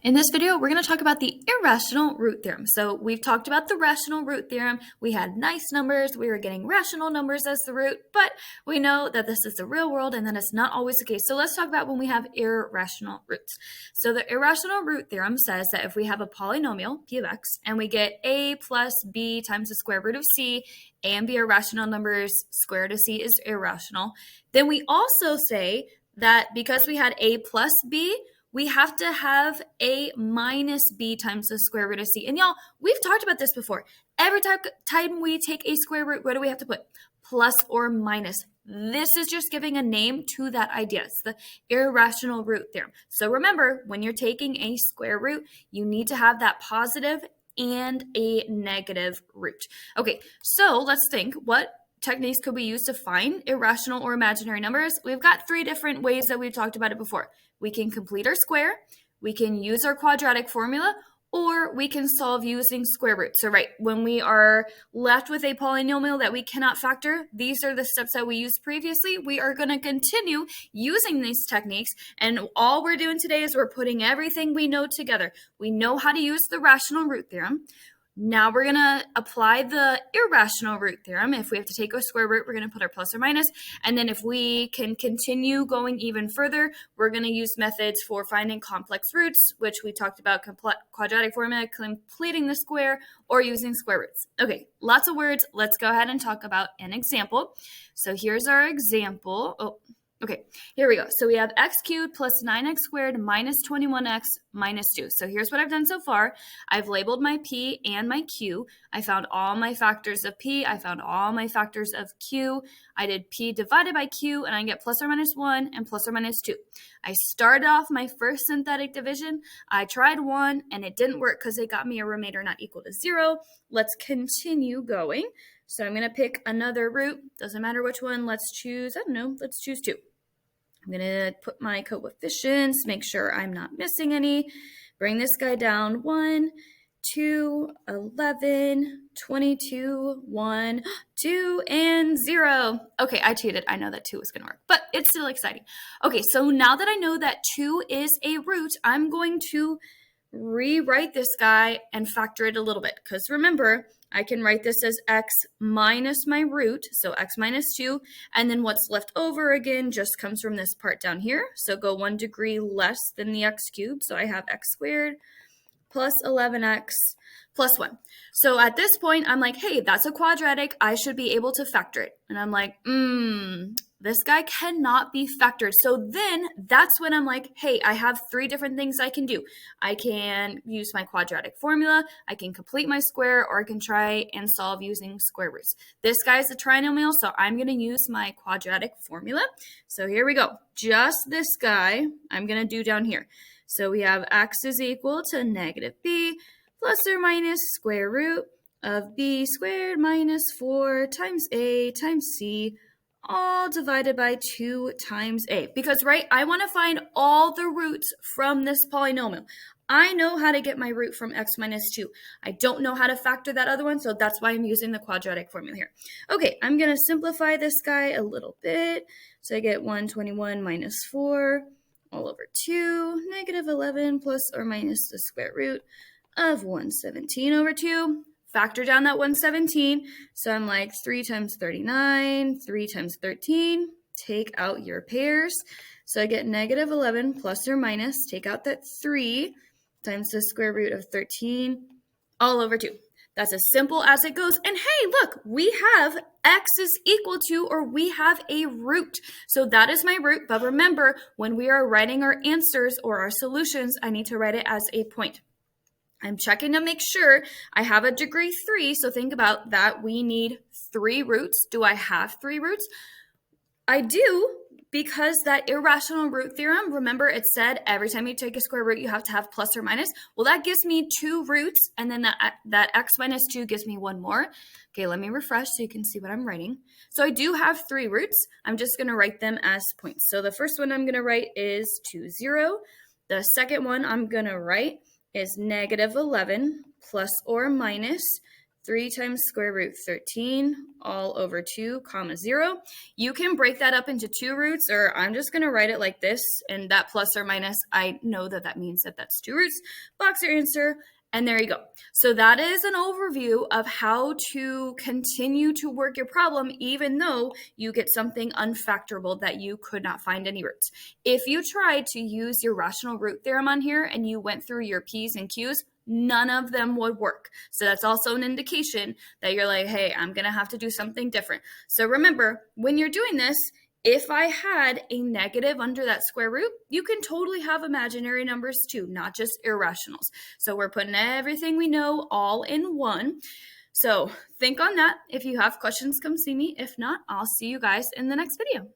In this video, we're going to talk about the irrational root theorem. So we've talked about the rational root theorem. We had nice numbers. We were getting rational numbers as the root, but we know that this is the real world and that it's not always the case. So let's talk about when we have irrational roots. So the irrational root theorem says that if we have a polynomial, p of x, and we get a plus b times the square root of c, a and b are rational numbers, square root of c is irrational, then we also say that because we had a plus b, we have to have a minus b times the square root of c. And y'all, we've talked about this before. Every time we take a square root, what do we have to put? Plus or minus. This is just giving a name to that idea. It's the irrational root theorem. So remember, when you're taking a square root, you need to have that positive and a negative root. Okay, so let's think, what techniques could we use to find irrational or imaginary numbers? We've got three different ways that we've talked about it before. We can complete our square, we can use our quadratic formula, or we can solve using square roots. So right, when we are left with a polynomial that we cannot factor, these are the steps that we used previously. We are going to continue using these techniques, and all we're doing today is we're putting everything we know together. We know how to use the rational root theorem. Now we're going to apply the irrational root theorem. If we have to take a square root, we're going to put our plus or minus. And then if we can continue going even further, we're going to use methods for finding complex roots, which we talked about, quadratic formula, completing the square, or using square roots. Okay, lots of words. Let's go ahead and talk about an example. So here's our example. Okay, here we go. So we have x cubed plus 9x squared minus 21x minus 2. So here's what I've done so far. I've labeled my p and my q. I found all my factors of p. I found all my factors of q. I did p divided by q, and I get plus or minus 1 and plus or minus 2. I started off my first synthetic division. I tried 1, and it didn't work because it got me a remainder not equal to 0. Let's continue going. So I'm going to pick another root. Doesn't matter which one. Let's choose 2. I'm going to put my coefficients, make sure I'm not missing any. Bring this guy down. 1, 2, 11, 22, 1, 2, and 0. Okay, I cheated. I know that 2 is going to work, but it's still exciting. Okay, so now that I know that 2 is a root, I'm going to rewrite this guy and factor it a little bit, because remember, I can write this as x minus my root, so x minus 2, and then what's left over again just comes from this part down here, so go 1 degree less than the x cubed, so I have x squared plus 11x plus 1. So at this point, I'm like, hey, that's a quadratic. I should be able to factor it. And I'm like, this guy cannot be factored. So then that's when I'm like, hey, I have 3 different things I can do. I can use my quadratic formula, I can complete my square, or I can try and solve using square roots. This guy is a trinomial, so I'm going to use my quadratic formula. So here we go. Just this guy I'm going to do down here. So we have x is equal to negative b plus or minus square root of b squared minus 4 times a times c, all divided by 2 times a. Because, right, I want to find all the roots from this polynomial. I know how to get my root from x minus 2. I don't know how to factor that other one, so that's why I'm using the quadratic formula here. Okay, I'm going to simplify this guy a little bit. So I get 121 minus 4 all over 2, negative 11 plus or minus the square root of 117 over 2. Factor down that 117. So I'm like 3 times 39, 3 times 13. Take out your pairs. So I get negative 11 plus or minus. Take out that 3 times the square root of 13 all over 2. That's as simple as it goes. And hey, look, we have x is equal to, or we have a root. So that is my root. But remember, when we are writing our answers or our solutions, I need to write it as a point. I'm checking to make sure I have a degree 3. So think about that. We need 3 roots. Do I have 3 roots? I do, because that irrational root theorem, remember it said every time you take a square root, you have to have plus or minus. Well, that gives me 2 roots, and then that x minus 2 gives me 1 more. Okay, let me refresh so you can see what I'm writing. So I do have 3 roots. I'm just going to write them as points. So the first one I'm going to write is 2, 0. The second one I'm going to write is negative 11 plus or minus 3 times square root 13 all over 2 comma 0. You can break that up into two roots, or I'm just going to write it like this, and that plus or minus, I know that that means that that's two roots. Box your answer, and there you go. So that is an overview of how to continue to work your problem even though you get something unfactorable that you could not find any roots. If you tried to use your rational root theorem on here and you went through your P's and Q's, none of them would work. So that's also an indication that you're like, hey, I'm going to have to do something different. So remember, when you're doing this, if I had a negative under that square root, you can totally have imaginary numbers too, not just irrationals. So we're putting everything we know all in one. So think on that. If you have questions, come see me. If not, I'll see you guys in the next video.